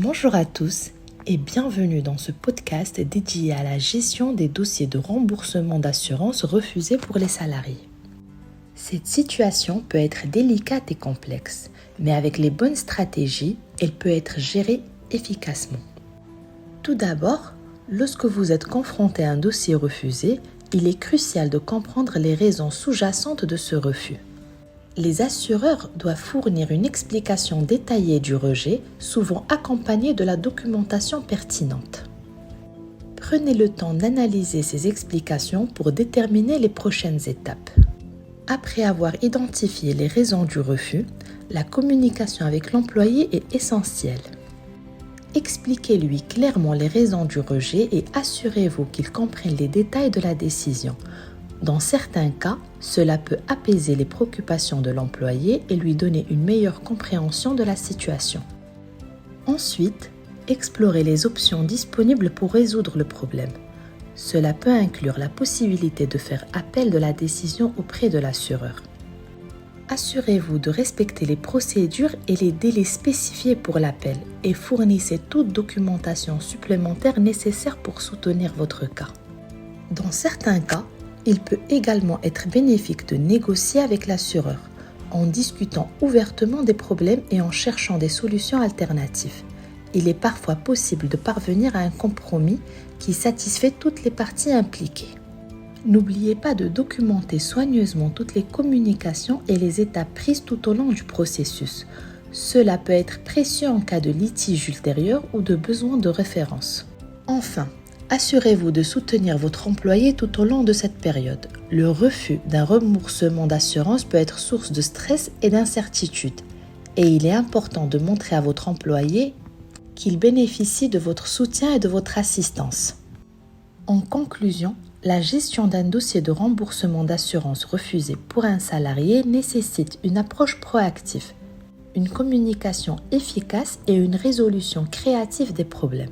Bonjour à tous et bienvenue dans ce podcast dédié à la gestion des dossiers de remboursement d'assurance refusés pour les salariés. Cette situation peut être délicate et complexe, mais avec les bonnes stratégies, elle peut être gérée efficacement. Tout d'abord, lorsque vous êtes confronté à un dossier refusé, il est crucial de comprendre les raisons sous-jacentes de ce refus. Les assureurs doivent fournir une explication détaillée du rejet, souvent accompagnée de la documentation pertinente. Prenez le temps d'analyser ces explications pour déterminer les prochaines étapes. Après avoir identifié les raisons du refus, la communication avec l'employé est essentielle. Expliquez-lui clairement les raisons du rejet et assurez-vous qu'il comprenne les détails de la décision. Dans certains cas, cela peut apaiser les préoccupations de l'employé et lui donner une meilleure compréhension de la situation. Ensuite, explorez les options disponibles pour résoudre le problème. Cela peut inclure la possibilité de faire appel de la décision auprès de l'assureur. Assurez-vous de respecter les procédures et les délais spécifiés pour l'appel et fournissez toute documentation supplémentaire nécessaire pour soutenir votre cas. Dans certains cas, il peut également être bénéfique de négocier avec l'assureur, en discutant ouvertement des problèmes et en cherchant des solutions alternatives. Il est parfois possible de parvenir à un compromis qui satisfait toutes les parties impliquées. N'oubliez pas de documenter soigneusement toutes les communications et les étapes prises tout au long du processus. Cela peut être précieux en cas de litige ultérieur ou de besoin de référence. Enfin, assurez-vous de soutenir votre employé tout au long de cette période. Le refus d'un remboursement d'assurance peut être source de stress et d'incertitude. Et il est important de montrer à votre employé qu'il bénéficie de votre soutien et de votre assistance. En conclusion, la gestion d'un dossier de remboursement d'assurance refusé pour un salarié nécessite une approche proactive, une communication efficace et une résolution créative des problèmes.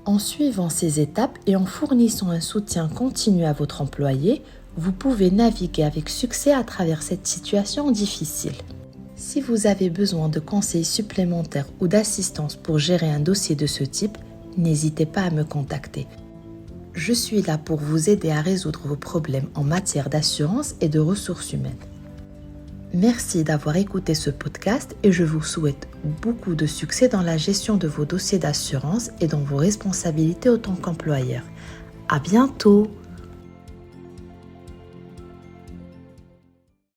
En suivant ces étapes et en fournissant un soutien continu à votre employé, vous pouvez naviguer avec succès à travers cette situation difficile. Si vous avez besoin de conseils supplémentaires ou d'assistance pour gérer un dossier de ce type, n'hésitez pas à me contacter. Je suis là pour vous aider à résoudre vos problèmes en matière d'assurance et de ressources humaines. Merci d'avoir écouté ce podcast et je vous souhaite beaucoup de succès dans la gestion de vos dossiers d'assurance et dans vos responsabilités en tant qu'employeur. À bientôt!